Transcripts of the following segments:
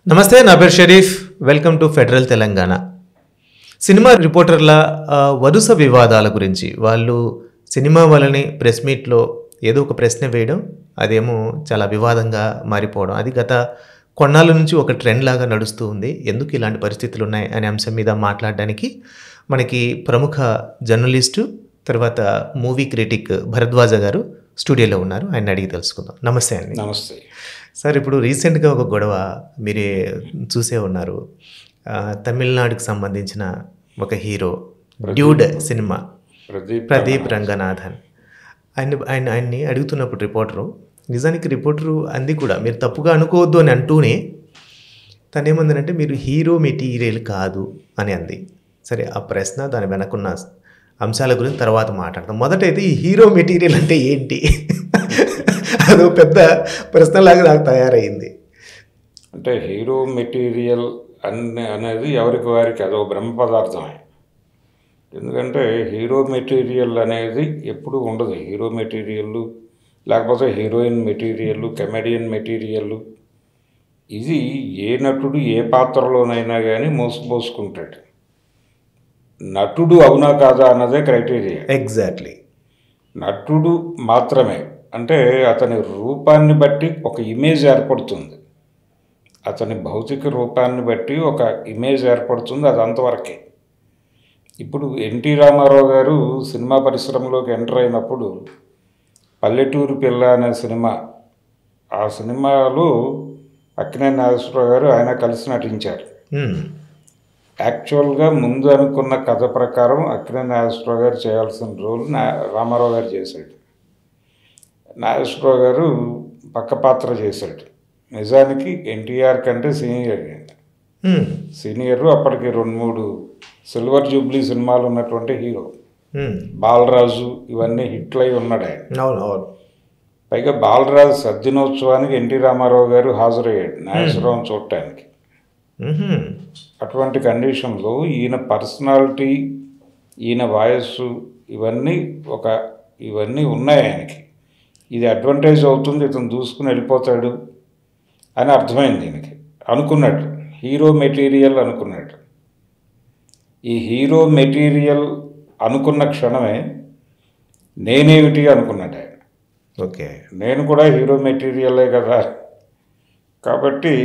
నమస్తే, నా పేరు Sharif. Welcome to Federal Telangana. Cinema రిపోర్టర్ల వరుస వివాదాల గురించి వాళ్ళు సినిమా వాళ్ళని ప్రెస్ మీట్లో ఏదో ఒక ప్రశ్న వేయడం, అదేమో చాలా వివాదంగా మారిపోవడం, అది గత కొన్నాళ్ళ నుంచి ఒక ట్రెండ్ లాగా నడుస్తూ ఉంది. ఎందుకు ఇలాంటి పరిస్థితులు ఉన్నాయి అనే అంశం మీద మాట్లాడడానికి మనకి ప్రముఖ జర్నలిస్టు, తర్వాత మూవీ క్రిటిక్ భరద్వాజ గారు స్టూడియోలో ఉన్నారు. ఆయన అడిగి తెలుసుకుందాం. నమస్తే అండి. నమస్తే సార్. ఇప్పుడు రీసెంట్గా ఒక గొడవ మీరే చూసే ఉన్నారు. తమిళనాడుకి సంబంధించిన ఒక hero dude cinema Pradeep Ranganathan ఆయన్ని అడుగుతున్నప్పుడు రిపోర్టరు, నిజానికి రిపోర్టరు అంది కూడా మీరు తప్పుగా అనుకోవద్దు అని అంటూనే తనేమందనంటే మీరు హీరో మెటీరియల్ కాదు అని అంది. సరే, ఆ ప్రశ్న దాని వెనకున్న అంశాల గురించి తర్వాత మాట్లాడతాం. మొదటైతే ఈ హీరో మెటీరియల్ అంటే ఏంటి అదో పెద్ద ప్రశ్నలాగా నాకు తయారైంది. అంటే హీరో మెటీరియల్ అనేది ఎవరికి వారికి అదో బ్రహ్మ పదార్థమే. ఎందుకంటే హీరో మెటీరియల్ అనేది ఎప్పుడు ఉండదు. హీరో మెటీరియల్ లేకపోతే హీరోయిన్ మెటీరియల్, కమెడియన్ మెటీరియల్, ఇది ఏ నటుడు ఏ పాత్రలోనైనా కానీ మోసుకుంటాడు. నటుడు అవునా కాదా అన్నదే క్రైటీరియా. ఎగ్జాక్ట్లీ. నటుడు మాత్రమే. అంటే అతని రూపాన్ని బట్టి ఒక ఇమేజ్ ఏర్పడుతుంది, అతని భౌతిక రూపాన్ని బట్టి ఒక ఇమేజ్ ఏర్పడుతుంది, అది అంతవరకే. ఇప్పుడు ఎన్టీ రామారావు గారు సినిమా పరిశ్రమలోకి ఎంటర్ అయినప్పుడు పల్లెటూరు పిల్ల అనే సినిమా, ఆ సినిమాలో అక్కినేని నాగేశ్వరరావు గారు ఆయన కలిసి నటించారు. యాక్చువల్గా ముందు అనుకున్న కథ ప్రకారం అక్కినేని నాగేశ్వరరావు గారు చేయాల్సిన రోల్ రామారావు గారు చేశాడు. నాగేశ్వరరావు గారు పక్క పాత్ర చేశాడు. నిజానికి ఎన్టీఆర్ కంటే సీనియర్ అప్పటికి 2-3 సిల్వర్ జూబ్లీ సినిమాలు ఉన్నటువంటి హీరో. బాలరాజు ఇవన్నీ హిట్లు అయి ఉన్నాడు ఆయన. అవును. పైగా బాలరాజు సద్దినోత్సవానికి ఎన్టీ రామారావు గారు హాజరయ్యాడు నాగేశ్వరరావు చూడటానికి. అటువంటి కండిషన్లో ఈయన పర్సనాలిటీ, ఈయన వాయస్సు ఇవన్నీ ఉన్నాయి ఆయనకి. ఇది అడ్వాంటేజ్ అవుతుంది, ఇతను దూసుకుని వెళ్ళిపోతాడు అని అర్థమైంది దీనికి. అనుకున్నాడు హీరో మెటీరియల్ అనుకున్నాడు. ఈ హీరో మెటీరియల్ అనుకున్న క్షణమే నేనేమిటి అనుకున్నాడు ఆయన. ఓకే, నేను కూడా హీరో మెటీరియలే కదా, కాబట్టి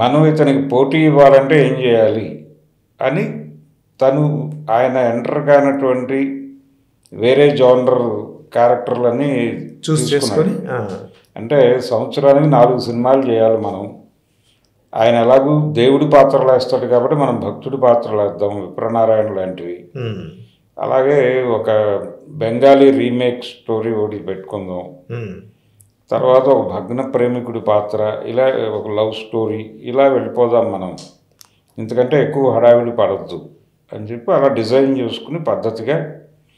మనం ఇతనికి పోటీ ఇవ్వాలంటే ఏం చేయాలి అని ఆయన ఎంటర్ కానటువంటి వేరే జోనర్ క్యారెక్టర్లని చూసుకొని, అంటే సంవత్సరానికి 4 సినిమాలు చేయాలి మనం. ఆయన ఎలాగూ దేవుడి పాత్రలు వేస్తాడు కాబట్టి మనం భక్తుడి పాత్రలు వేద్దాం, విప్రనారాయణ లాంటివి. అలాగే ఒక బెంగాలీ రీమేక్ స్టోరీ ఒకటి పెట్టుకుందాం, తర్వాత ఒక భగ్న ప్రేమికుడి పాత్ర, ఇలా ఒక లవ్ స్టోరీ, ఇలా వెళ్ళిపోదాం మనం, ఇంతకంటే ఎక్కువ హడావిడి పడద్దు అని చెప్పి అలా డిజైన్ చేసుకుని పద్ధతిగా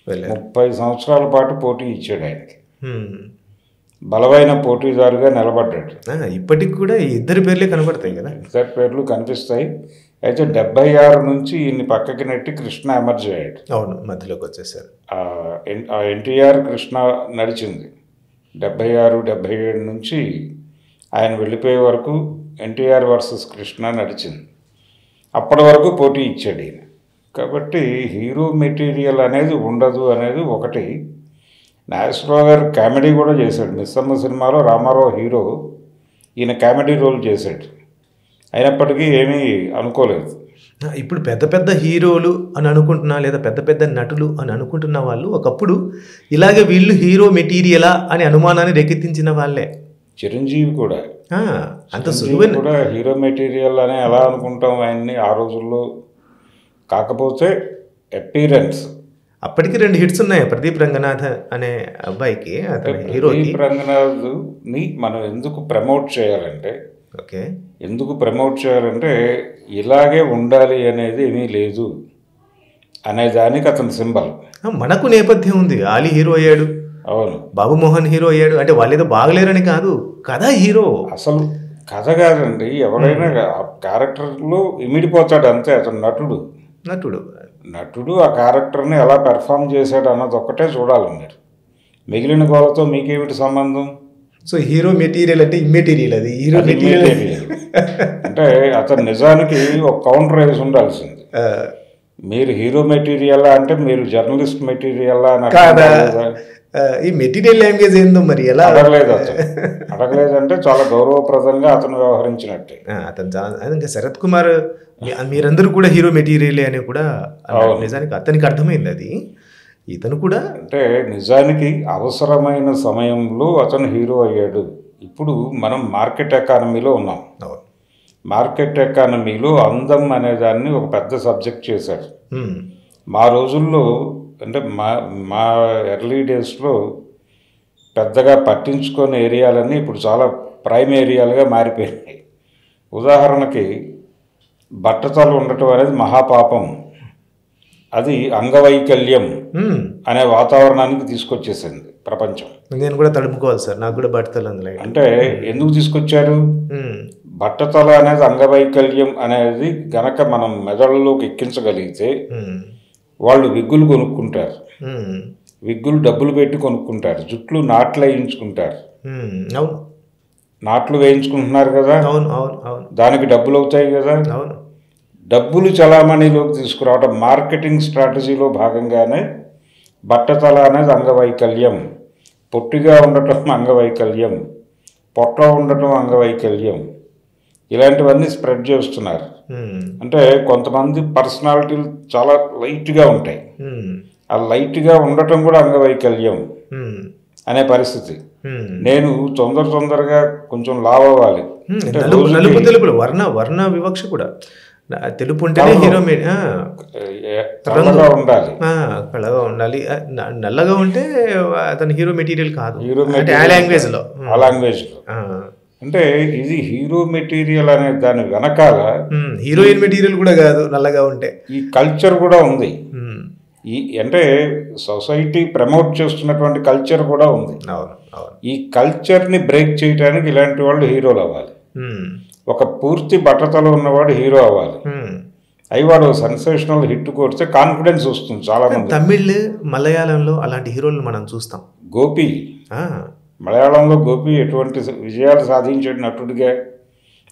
30 సంవత్సరాల పాటు పోటీ ఇచ్చాడు ఆయనకి. బలమైన పోటీదారుగా నిలబడ్డాడు. ఇప్పటికి కూడా ఇద్దరి పేర్లే కనబడతాయి కదా. ఇద్దరి పేర్లు కనిపిస్తాయి. అయితే 76 నుంచి ఈయన్ని పక్కకి నెట్టి కృష్ణ ఎమర్జ్ అయ్యాడు. అవును, మధ్యలోకి వచ్చేసారు. ఎన్టీఆర్ కృష్ణ నడిచింది 76, 77 నుంచి ఆయన వెళ్ళిపోయే వరకు ఎన్టీఆర్ వర్సెస్ కృష్ణ నడిచింది. అప్పటి వరకు పోటీ ఇచ్చాడు ఈయన. కాబట్టి హీరో మెటీరియల్ అనేది ఉండదు అనేది ఒకటి. నాగేశ్వరరావు గారు కామెడీ కూడా చేశాడు. మిస్సమ్మ సినిమాలో రామారావు హీరో, ఈయన కామెడీ రోల్ చేశాడు. అయినప్పటికీ ఏమీ అనుకోలేదు. ఇప్పుడు పెద్ద పెద్ద హీరోలు అని అనుకుంటున్నా, లేదా పెద్ద పెద్ద నటులు అని అనుకుంటున్న వాళ్ళు ఒకప్పుడు ఇలాగే వీళ్ళు హీరో మెటీరియలా అని అనుమానాన్ని రేకెత్తించిన వాళ్ళే. చిరంజీవి కూడా అంత సులువైన కూడా హీరో మెటీరియల్ అని ఎలా అనుకుంటాం ఆయన్ని ఆ రోజుల్లో. కాకపోతే అపీరెన్స్, అప్పటికి 2 హిట్స్ ఉన్నాయి ప్రదీప్ రంగనాథ్ అనే అబ్బాయికి. ప్రదీప్ రంగనాథ్ని మనం ఎందుకు ప్రమోట్ చేయాలంటే, ఎందుకు ప్రమోట్ చేయాలంటే ఇలాగే ఉండాలి అనేది ఏమీ లేదు అనే దానికి అతని సింబల్. మనకు నేపథ్యం ఉంది. ఆలీ హీరో అయ్యాడు, అవును, బాబు మోహన్ హీరో అయ్యాడు. అంటే వాళ్ళు ఏదో బాగలేరని కాదు, కథ హీరో. అసలు కథ కాదండి, ఎవరైనా క్యారెక్టర్లో ఇమిడిపోతాడు అంతే. అతను నటుడు ఆ క్యారెక్టర్ని ఎలా పెర్ఫామ్ చేశాడు అన్నది ఒక్కటే చూడాలి మీరు. మిగిలిన గోలతో మీకేమిటి సంబంధం? సో హీరో మెటీరియల్ అంటే ఇమ్మెటీరియల్, అది హీరో మెటీరియల్ అంటే అతను నిజానికి ఒక కౌంటర్ వేసి ఉండాల్సింది. మీరు హీరో మెటీరియల్ అంటే మీరు జర్నలిస్ట్ మెటీరియల్ అని కాదా? ఈ మెటీరియల్ లాంగ్వేజ్ ఏందో మరి ఎలా అడగలేదు. అడగలేదంటే చాలా గౌరవప్రదంగా అతను వ్యవహరించినట్టే. అతను ఇంకా శరత్ కుమార్ మీరందరూ కూడా హీరో మెటీరియలే అని కూడా నిజానికి అతనికి అర్థమైంది అది. ఇతను కూడా అంటే నిజానికి అవసరమైన సమయంలో అతను హీరో అయ్యాడు. ఇప్పుడు మనం మార్కెట్ ఎకానమీలో ఉన్నాం. మార్కెట్ ఎకానమీలో అందం అనే దాన్ని ఒక పెద్ద సబ్జెక్ట్ చేశాడు. మా రోజుల్లో అంటే మా ఎర్లీ డేస్లో పెద్దగా పట్టించుకునే ఏరియాలన్నీ ఇప్పుడు చాలా ప్రైమ్ ఏరియాలుగా మారిపోయినాయి. ఉదాహరణకి బట్టతలు ఉండటం అనేది మహాపాపం, అది అంగవైకల్యం అనే వాతావరణానికి తీసుకొచ్చేసింది ప్రపంచం. నేను కూడా తడుపుకోవాలి సార్, నాకు కూడా బట్టతలు అందులో. అంటే ఎందుకు తీసుకొచ్చారు? బట్టతల అనేది అంగవైకల్యం అనేది గనక మనం మెదడులోకి ఎక్కించగలిగితే వాళ్ళు విగ్గులు కొనుక్కుంటారు, విగ్గులు డబ్బులు పెట్టి కొనుక్కుంటారు, జుట్లు నాట్లు వేయించుకుంటారు. నాట్లు వేయించుకుంటున్నారు కదా, దానికి డబ్బులు అవుతాయి కదా. డబ్బులు చలామణిలోకి తీసుకురావడం మార్కెటింగ్ స్ట్రాటజీలో భాగంగానే బట్టతల అనేది అంగవైకల్యం, పొట్టిగా ఉండటం అంగవైకల్యం, పొట్ట ఉండటం అంగవైకల్యం, ఇలాంటివన్నీ స్ప్రెడ్ చేస్తున్నారు. అంటే కొంతమంది పర్సనాలిటీలు చాలా లైట్గా ఉంటాయి, ఆ లైట్గా ఉండటం కూడా అంగవైకల్యం అనే పరిస్థితి. నేను తొందరగా కొంచెం లావ్ అవ్వాలి, నలుపు తెలుపులు వర్ణ వివక్ష కూడా, తెలుపు ఉంటేనే హీరో, తెల్లగా ఉండాలి, కళగా ఉండాలి, నల్లగా ఉంటే అతను హీరో మెటీరియల్ కాదు. ఆ లాంగ్వేజ్లో అంటే ఇది హీరో మెటీరియల్ అనే దాని వెనకాల హీరోయిన్ మెటీరియల్ కూడా కాదు నల్లగా ఉంటే. ఈ కల్చర్ కూడా ఉంది, ఈ అంటే సొసైటీ ప్రమోట్ చేస్తున్నటువంటి కల్చర్ కూడా ఉంది. ఈ కల్చర్ని బ్రేక్ చేయడానికి ఇలాంటి వాళ్ళు హీరోలు అవ్వాలి. ఒక పూర్తి బట్టతలు ఉన్నవాడు హీరో అవ్వాలి, అవి వాడు సెన్సేషనల్ హిట్ కొడితే కాన్ఫిడెన్స్ వస్తుంది చాలా మంది. తమిళ్ మలయాళంలో అలాంటి హీరోలు మనం చూస్తాం. గోపి, మలయాళంలో గోపి ఎటువంటి విజయాలు సాధించాడు నటుడిగా,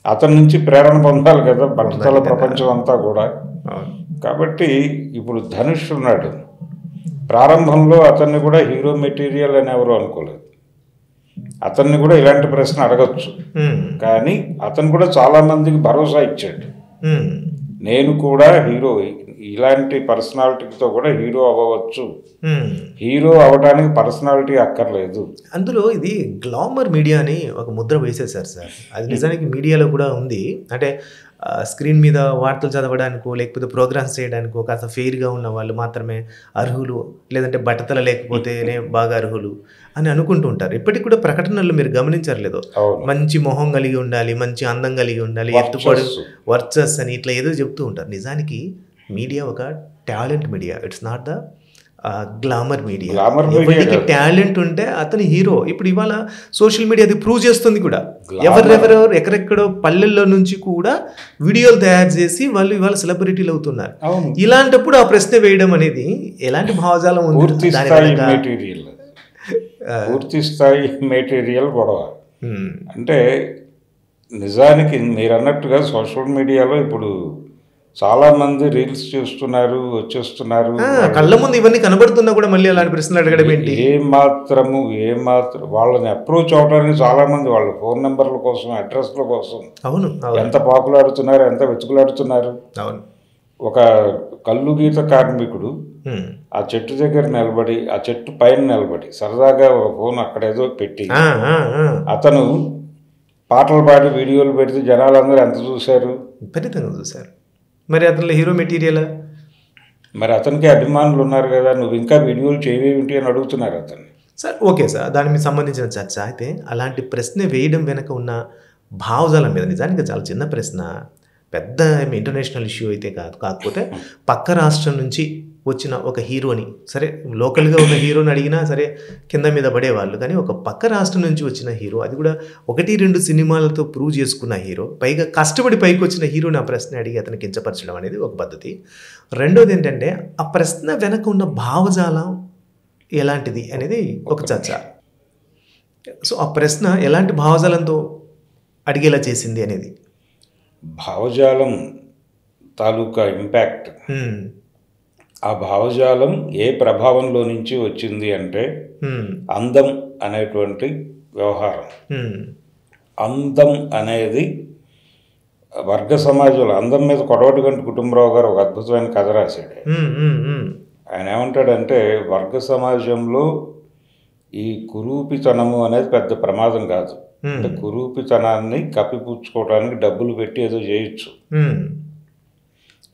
అతని నుంచి ప్రేరణ పొందాలి కదా బట్టతల ప్రపంచం అంతా కూడా. కాబట్టి ఇప్పుడు ధనుష్ ఉన్నాడు, ప్రారంభంలో అతన్ని కూడా హీరో మెటీరియల్ అని ఎవరు అనుకోలేదు, అతన్ని కూడా ఇలాంటి ప్రశ్న అడగచ్చు. కానీ అతను కూడా చాలా మందికి భరోసా ఇచ్చాడు, నేను కూడా హీరో, ఇలాంటి పర్సనాలిటీతో కూడా హీరో అవ్వవచ్చు, హీరో అవ్వడానికి పర్సనాలిటీ అక్కర్లేదు. అందులో ఇది గ్లామర్ మీడియా అని ఒక ముద్ర వేసేసారు సార్. అది నిజానికి మీడియాలో కూడా ఉంది. అంటే స్క్రీన్ మీద వార్తలు చదవడానికో లేకపోతే ప్రోగ్రామ్స్ చేయడానికో కాస్త ఫెయిర్గా ఉన్న వాళ్ళు మాత్రమే అర్హులు, లేదంటే బట్టతల లేకపోతేనే బాగా అర్హులు అని అనుకుంటూ ఉంటారు. ఇప్పటికి కూడా ప్రకటనలు మీరు గమనించారు లేదో, మంచి మొహం కలిగి ఉండాలి, మంచి అందం కలిగి ఉండాలి, ఎత్తుపడు వర్చస్ అని ఇట్లా ఏదో చెప్తూ ఉంటారు. నిజానికి మీడియా ఒక talent media, it's not the glamour media. ఎవరికి టాలెంట్ ఉంటే అతని హీరో. ఇప్పుడు ఇవాళ సోషల్ మీడియా అది ప్రూవ్ చేస్తుంది కూడా. ఎవరెవరు ఎక్కడెక్కడో పల్లెల్లో నుంచి కూడా వీడియోలు తయారు చేసి వాళ్ళు ఇవాళ సెలబ్రిటీలు అవుతున్నారు. ఇలాంటప్పుడు ఆ ప్రశ్న వేయడం అనేది ఎలాంటి భావజాలం ఉంది? పూర్తి స్థాయి మెటీరియల్ గొడవ. అంటే నిజానికి మీరు అన్నట్టుగా సోషల్ మీడియాలో ఇప్పుడు చాలా మంది రీల్స్ చేస్తున్నారు, వచ్చేస్తున్నారు, కళ్ళ ముందు ఇవన్నీ కనబడుతున్నా కూడా మళ్ళీ అలాంటి ప్రశ్నలు అడగడం ఏంటి? ఏమాత్రం వాళ్ళని అప్రోచ్ అవడానికి చాలా మంది వాళ్ళ ఫోన్ నెంబర్ల కోసం, అడ్రస్ల కోసం ఎంత పాకులాడుతున్నారు, ఎంత వెతుకులాడుతున్నారు. ఒక కళ్ళు గీత కార్మికుడు ఆ చెట్టు దగ్గర నిలబడి, ఆ చెట్టు పైన నిలబడి సరదాగా ఒక ఫోన్ అక్కడేదో పెట్టి అతను పాటలు పాడి వీడియోలు పెడితే జనాలందరూ ఎంత చూశారు? విపరీతంగా చూశారు. మరి అతనిలో హీరో మెటీరియల్, మరి అతనికి అభిమానులు ఉన్నారు కదా, నువ్వు ఇంకా వీడియోలు చేయవేమిటి అని అడుగుతున్నారు అతన్ని. సార్ ఓకే సార్, దానికి సంబంధించిన చర్చ అయితే అలాంటి ప్రశ్న వేయడం వెనక ఉన్న భావజాలం మీద నిజానికి చాలా చిన్న ప్రశ్న, పెద్ద ఇంటర్నేషనల్ ఇష్యూ అయితే కాదు. కాకపోతే పక్క రాష్ట్రం నుంచి వచ్చిన ఒక హీరోని, సరే లోకల్గా ఉన్న హీరోని అడిగినా సరే కింద మీద పడేవాళ్ళు, కానీ ఒక పక్క రాష్ట్రం నుంచి వచ్చిన హీరో, అది కూడా 1-2 సినిమాలతో ప్రూవ్ చేసుకున్న హీరో, పైగా కష్టపడి పైకి వచ్చిన హీరోని ఆ ప్రశ్న అడిగి అతను కించపరచడం అనేది ఒక పద్ధతి. రెండోది ఏంటంటే ఆ ప్రశ్న వెనక ఉన్న భావజాలం ఎలాంటిది అనేది ఒక చర్చ. సో ఆ ప్రశ్న ఎలాంటి భావజాలంతో అడిగేలా చేసింది అనేది భావజాలం తాలూకా ఇంపాక్ట్, ఆ భావజాలం ఏ ప్రభావంలో నుంచి వచ్చింది అంటే అందం అనేటువంటి వ్యవహారం. అందం అనేది వర్గ సమాజంలో, అందం మీద కొడవటిగంటి కుటుంబరావు గారు ఒక అద్భుతమైన కథ రాశాడు. ఆయన ఏమంటాడంటే, వర్గ సమాజంలో ఈ కురూపితనము అనేది పెద్ద ప్రమాదం కాదు. అంటే కురూపితనాన్ని కప్పిపుచ్చుకోవడానికి డబ్బులు పెట్టి ఏదో చేయొచ్చు.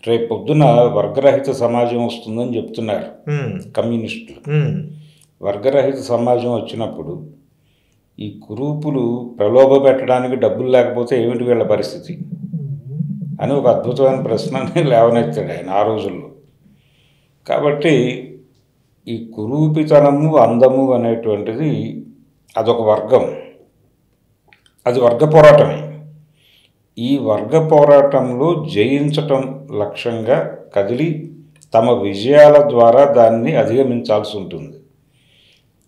రేపు పొద్దున వర్గరహిత సమాజం వస్తుందని చెప్తున్నారు కమ్యూనిస్టులు. వర్గరహిత సమాజం వచ్చినప్పుడు ఈ కురూపులు ప్రలోభ పెట్టడానికి డబ్బులు లేకపోతే ఏమిటి వీళ్ళ పరిస్థితి అని ఒక అద్భుతమైన ప్రశ్నని లేవనెత్తాడు ఆయన ఆ రోజుల్లో. కాబట్టి ఈ కురూపితనము అందము అనేటువంటిది అదొక వర్గం, అది వర్గ పోరాటమే. ఈ వర్గ పోరాటంలో జయించటం లక్ష్యంగా కదిలి తమ విజయాల ద్వారా దాన్ని అధిగమించాల్సి ఉంటుంది.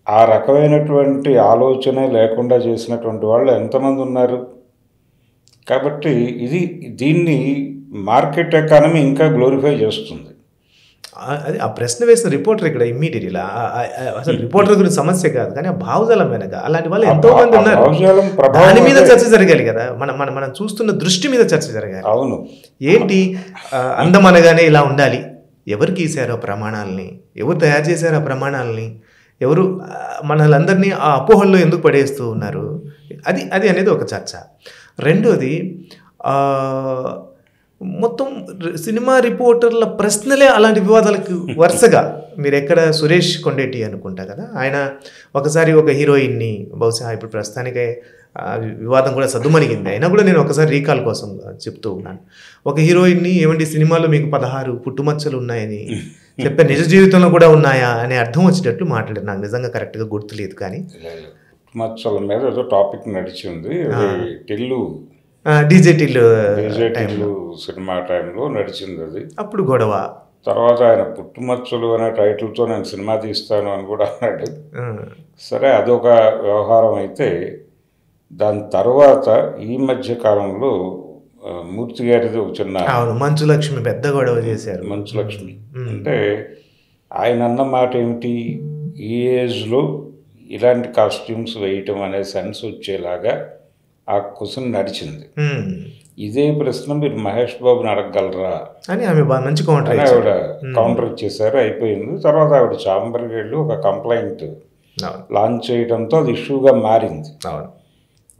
ఆ రకమైనటువంటి ఆలోచన లేకుండా చేసినటువంటి వాళ్ళు ఎంతమంది ఉన్నారు. కాబట్టి దీన్ని మార్కెట్ ఎకానమీ ఇంకా గ్లోరిఫై చేస్తుంది. అది ఆ ప్రశ్న వేసిన రిపోర్టర్ ఇక్కడ ఇమ్మీడియట్లీ అసలు రిపోర్టర్ గురించి సమస్య కాదు, కానీ ఆ భావజాలం వెనక అలాంటి వాళ్ళు ఎంతో మంది ఉన్నారు. దాని మీద చర్చ జరగాలి కదా, మనం చూస్తున్న దృష్టి మీద చర్చ జరగాలి. అవును, ఏంటి అందం అనగానే ఇలా ఉండాలి, ఎవరు గీశారో ప్రమాణాలని, ఎవరు తయారు చేశారో ఆ ప్రమాణాలని, ఎవరు మనలందరినీ ఆ అపోహల్లో ఎందుకు పడేస్తూ ఉన్నారు, అది అనేది ఒక చర్చ. రెండోది మొత్తం సినిమా రిపోర్టర్ల ప్రశ్నలే అలాంటి వివాదాలకు వరుసగా. మీరు ఎక్కడ సురేష్ కొండేటి అనుకుంటా కదా, ఆయన ఒకసారి ఒక హీరోయిన్ని, బహుశా ఇప్పుడు ప్రస్తుతానికే వివాదం కూడా సద్దుమణిగింది, అయినా కూడా నేను ఒకసారి రీకాల్ కోసం చెప్తూ ఉన్నాను. ఒక హీరోయిన్ని ఏమండి సినిమాలో మీకు 16 పుట్టుమచ్చలు ఉన్నాయని చెప్పే, నిజ జీవితంలో కూడా ఉన్నాయా అనే అర్థం వచ్చేటట్లు మాట్లాడారు. నాకు నిజంగా కరెక్ట్గా గుర్తులేదు, కానీ పుట్టుమచ్చల మీద ఏదో టాపిక్ నడిచింది. డీజే టిల్లు సినిమా టైంలో నడిచింది అది. అప్పుడు గొడవ. తర్వాత ఆయన పుట్టుమచ్చలు అనే టైటిల్తో నేను సినిమా తీస్తాను అని కూడా అన్నాడు. సరే, అదొక వ్యవహారం అయితే, దాని తర్వాత ఈ మధ్య కాలంలో మూర్తి గారిది ఒక చిన్న, మంచు లక్ష్మి పెద్ద గొడవ చేశారు. మంచు లక్ష్మి అంటే ఆయన అన్న మాట ఏమిటి, ఈ ఏజ్లో ఇలాంటి కాస్ట్యూమ్స్ వేయటం అనే సెన్స్ వచ్చేలాగా ఆ క్వశ్చన్ నడిచింది. ఇదే ప్రశ్న మీరు మహేష్ బాబుని అడగగలరా అని ఆమె మంచి ఆవిడ కౌంటర్ ఇచ్చేసారు, అయిపోయింది. తర్వాత ఆవిడ చాంబర్కి వెళ్ళి ఒక కంప్లైంట్ లాంచ్ చేయడంతో అది ఇష్యూగా మారింది.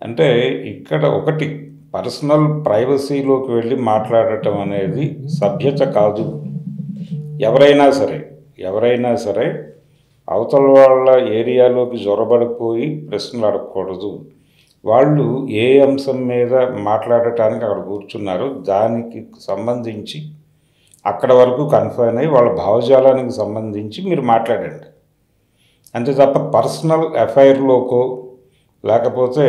అంటే ఇక్కడ ఒకటి, పర్సనల్ ప్రైవసీలోకి వెళ్ళి మాట్లాడటం అనేది సభ్యత కాదు. ఎవరైనా సరే అవతల వాళ్ళ ఏరియాలోకి జొరబడిపోయి ప్రశ్నలు అడగకూడదు. వాళ్ళు ఏ అంశం మీద మాట్లాడటానికి అక్కడ కూర్చున్నారో దానికి సంబంధించి అక్కడ వరకు కన్ఫైన్ అయ్యి వాళ్ళ భావజాలానికి సంబంధించి మీరు మాట్లాడండి. అంతే తప్ప పర్సనల్ అఫైర్లోకో లేకపోతే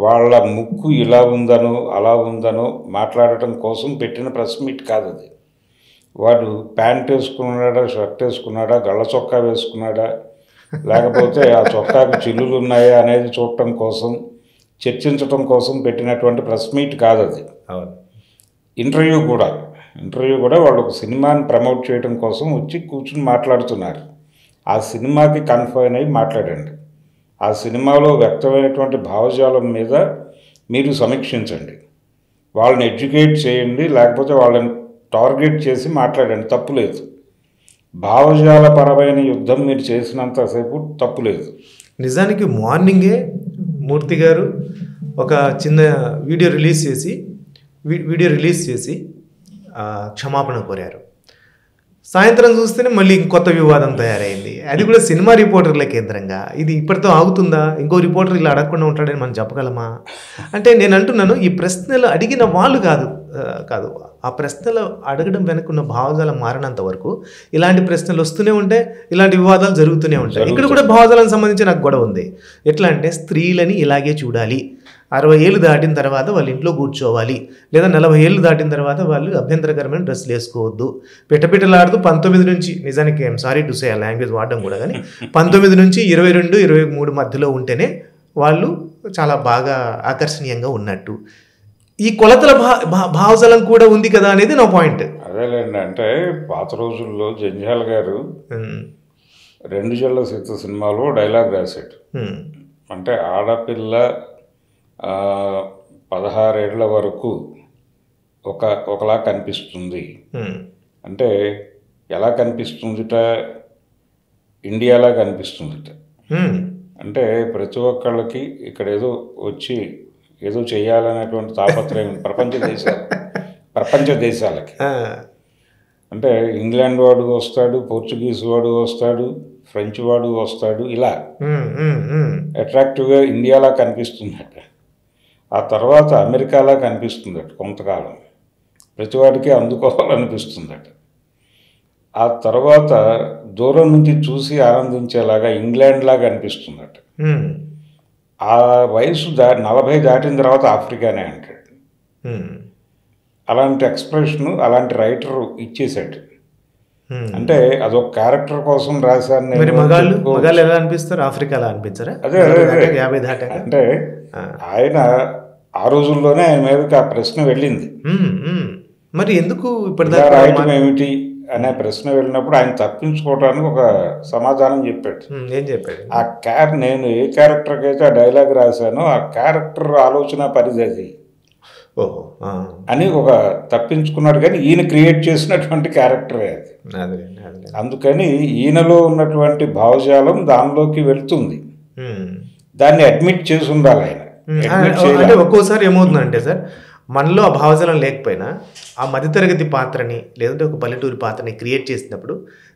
వాళ్ళ ముక్కు ఇలా ఉందనో అలా ఉందనో మాట్లాడటం కోసం పెట్టిన ప్రెస్ మీట్ కాదు అది. వాడు ప్యాంట్ వేసుకున్నాడా, షర్ట్ వేసుకున్నాడా, గళ్ళ చొక్కా వేసుకున్నాడా, లేకపోతే ఆ చొక్కాకు చిల్లులు ఉన్నాయా అనేది చూడటం కోసం, చర్చించటం కోసం పెట్టినటువంటి ప్రెస్ మీట్ కాదు అది. ఇంటర్వ్యూ కూడా వాళ్ళు ఒక సినిమాని ప్రమోట్ చేయడం కోసం వచ్చి కూర్చుని మాట్లాడుతున్నారు. ఆ సినిమాకి కన్ఫైన్ అయ్యి మాట్లాడండి. ఆ సినిమాలో వ్యక్తమైనటువంటి భావజాలం మీద మీరు సమీక్షించండి, వాళ్ళని ఎడ్యుకేట్ చేయండి, లేకపోతే వాళ్ళని టార్గెట్ చేసి మాట్లాడండి, తప్పులేదు. భావజాలపరమైన యుద్ధం మీరు చేసినంతసేపు తప్పులేదు. నిజానికి మార్నింగే మూర్తి గారు ఒక చిన్న వీడియో రిలీజ్ చేసి క్షమాపణ కోరారు. సాయంత్రం చూస్తేనే మళ్ళీ ఇంకొత్త వివాదం తయారైంది, అది కూడా సినిమా రిపోర్టర్ల కేంద్రంగా. ఇది ఇప్పటితో ఆగుతుందా? ఇంకో రిపోర్టర్ ఇలా అడగకుండా ఉంటాడని మనం చెప్పగలమా? అంటే నేను అంటున్నాను, ఈ ప్రశ్నలు అడిగిన వాళ్ళు కాదు, ఆ ప్రశ్నలు అడగడం వెనుకున్న భావజాలం మారినంత వరకు ఇలాంటి ప్రశ్నలు వస్తూనే ఉంటాయి, ఇలాంటి వివాదాలు జరుగుతూనే ఉంటాయి. ఇక్కడ కూడా భావజాలానికి సంబంధించి నాకు గొడవ ఉంది. ఎట్లా అంటే, స్త్రీలని ఇలాగే చూడాలి, 60 ఏళ్ళు దాటిన తర్వాత వాళ్ళు ఇంట్లో కూర్చోవాలి, లేదా 40 ఏళ్ళు దాటిన తర్వాత వాళ్ళు అభ్యంతరకరమైన డ్రెస్సులు వేసుకోవద్దు, పిట్టపిట్టలాడుతూ 19 నుంచి, నిజానికి ఐఎమ్ సారీ టు సే ఆ లాంగ్వేజ్ వాడడం కూడా, కానీ 19 నుంచి 22, 23 మధ్యలో ఉంటేనే వాళ్ళు చాలా బాగా ఆకర్షణీయంగా ఉన్నట్టు. ఈ కొలతల భావజాలం కూడా ఉంది కదా అనేది నా పాయింట్. అదేలేండి, అంటే పాత రోజుల్లో జంధ్యాల గారు 2 జళ్ళ సీత సినిమాలో డైలాగ్ రాశాడు. అంటే ఆడపిల్ల 16 ఏళ్ల వరకు ఒకలా కనిపిస్తుంది అంటే ఎలా కనిపిస్తుందిట, ఇండియాలా కనిపిస్తుందిట. అంటే ప్రతి ఒక్కళ్ళకి ఇక్కడ ఏదో వచ్చి ఏదో చేయాలనేటువంటి తాపత్రయం ప్రపంచ దేశాలకి. అంటే ఇంగ్లాండ్ వాడు వస్తాడు, పోర్చుగీస్ వాడు వస్తాడు, ఫ్రెంచ్ వాడు వస్తాడు, ఇలా అట్రాక్టివ్గా ఇండియాలా కనిపిస్తుందట. ఆ తర్వాత అమెరికాలా కనిపిస్తుందట కొంతకాలం, ప్రతివాడికి అందుకోవాలనిపిస్తుందట. ఆ తర్వాత దూరం నుంచి చూసి ఆనందించేలాగా ఇంగ్లాండ్ లాగా అనిపిస్తుందట. ఆ వయసు 40 దాటిన తర్వాత ఆఫ్రికానే అంటాడు. అలాంటి ఎక్స్ప్రెషన్ అలాంటి రైటర్ ఇచ్చేసాడు. అంటే అదొక క్యారెక్టర్ కోసం రాశాను. ఎలా అనిపిస్తారు, ఆఫ్రికాలో అనిపించరా? అదే అంటే ఆయన ఆ రోజుల్లోనే ఆయన మీదకి ఆ ప్రశ్న వెళ్ళింది. మరి ఎందుకు రాయటం ఏమిటి అనే ప్రశ్న వెళ్ళినప్పుడు ఆయన తప్పించుకోవడానికి ఒక సమాధానం చెప్పాడు. ఏం చెప్పాడు? నేను ఏ క్యారెక్టర్కి అయితే ఆ డైలాగ్ రాశానో ఆ క్యారెక్టర్ ఆలోచన పరిధి అది అని ఒక తప్పించుకున్నాడు. కానీ ఈయన క్రియేట్ చేసినటువంటి క్యారెక్టరే అది. అందుకని ఈయనలో ఉన్నటువంటి భావజాలం దానిలోకి వెళ్తుంది. దాన్ని అడ్మిట్ చేసి ఉండాలి ఆయన. అంటే ఒక్కోసారి ఏమవుతుందంటే సార్, మనలో ఆ భావజాలం లేకపోయినా ఆ మధ్యతరగతి పాత్రని లేదంటే ఒక పల్లెటూరి పాత్రని క్రియేట్ చేసినప్పుడు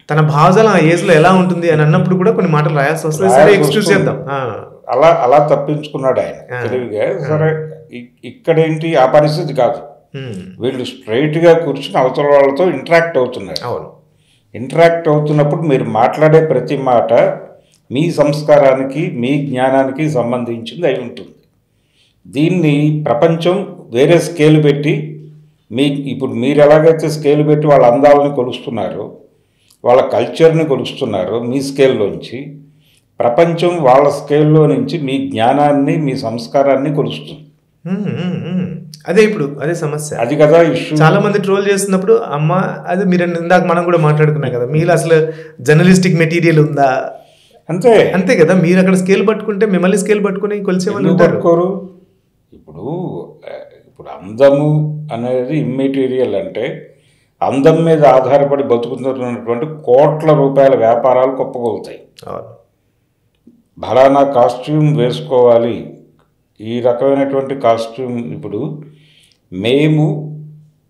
తన భావజాలం ఆ ఏజ్లో ఎలా ఉంటుంది అని అన్నప్పుడు కూడా కొన్ని మాటలు రాయాల్సి వస్తుంది. సరే ఎక్స్క్యూజ్ చేద్దాం. అలా తప్పించుకున్నాడు ఆయన తెలివిగా. సరే ఇక్కడేంటి ఆ పరిస్థితి కాదు. వీళ్ళు స్ట్రైట్గా కూర్చుని అవతల వాళ్ళతో ఇంటరాక్ట్ అవుతున్నారు. ఇంటరాక్ట్ అవుతున్నప్పుడు మీరు మాట్లాడే ప్రతి మాట మీ సంస్కారానికి మీ జ్ఞానానికి సంబంధించింది అయి ఉంటుంది. దీన్ని ప్రపంచం వేరే స్కేల్ పెట్టి ఇప్పుడు మీరు ఎలాగైతే స్కేల్ పెట్టి వాళ్ళ అందాలని కొలుస్తున్నారో, వాళ్ళ కల్చర్ని కొలుస్తున్నారో మీ స్కేల్లోంచి, ప్రపంచం వాళ్ళ స్కేల్లో నుంచి మీ జ్ఞానాన్ని మీ సంస్కారాన్ని కొలుస్తుంది. అదే సమస్య. అది కదా ఇష్యూ. చాలా మంది ట్రోల్ చేస్తున్నప్పుడు అమ్మ అది మీరు ఇందాక మనం కూడా మాట్లాడుకున్నాం కదా, మీరు అసలు జర్నలిస్టిక్ మెటీరియల్ ఉందా? అంతే కదా. మీరు అక్కడ స్కేల్ పట్టుకుంటే మిమ్మల్ని స్కేల్ పట్టుకుని కొలిసే వాళ్ళు పట్టుకోరు. ఇప్పుడు అందము అనేది ఇమ్మెటీరియల్. అంటే అందం మీద ఆధారపడి బతుకుతున్నటువంటి కోట్ల రూపాయల వ్యాపారాలు కుప్పగొలుతాయి. ఫలానా కాస్ట్యూమ్ వేసుకోవాలి, ఈ రకమైనటువంటి కాస్ట్యూమ్. ఇప్పుడు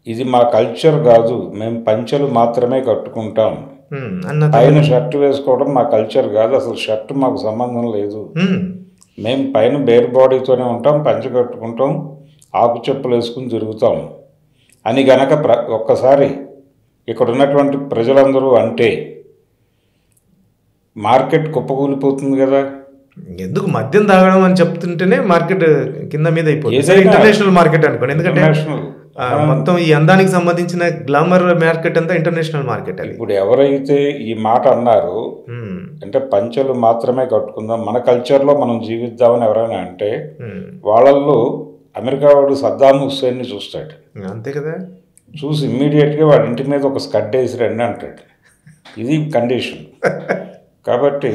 ఇది మా కల్చర్ కాదు, మేము పంచెలు మాత్రమే కట్టుకుంటాం, పైన షర్ట్ వేసుకోవడం మా కల్చర్ కాదు, అసలు షర్ట్ మాకు సంబంధం లేదు, మేము పైన బేర్ బాడీతోనే ఉంటాం, పంచె కట్టుకుంటాం, ఆకు చెప్పులు వేసుకుని తిరుగుతాం అని గనక ఒక్కసారి ఇక్కడ ఉన్నటువంటి ప్రజలందరూ అంటే మార్కెట్ కుప్పకూలిపోతుంది కదా. ఎందుకు మద్యం తాగడం అని చెప్తుంటేనే మార్కెట్ కింద మీద అయిపోతుంది. ఇంటర్నేషనల్ మార్కెట్ అనుకోండి. ఎందుకంటే మొత్తం ఈ అందానికి సంబంధించిన గ్లామర్ మార్కెట్ అంతా ఇంటర్నేషనల్ మార్కెట్. ఇప్పుడు ఎవరైతే ఈ మాట అన్నారో, అంటే పంచెలు మాత్రమే కట్టుకుందాం, మన కల్చర్లో మనం జీవిద్దామని ఎవరైనా అంటే వాళ్ళల్లో అమెరికా వాడు సద్దాం హుస్సేన్ని చూస్తాడు. అంతే కదా. చూసి ఇమ్మీడియట్గా వాడి ఇంటి మీద ఒక స్కడ్ వేసి రండి అంటాడు. ఇది కండిషన్. కాబట్టి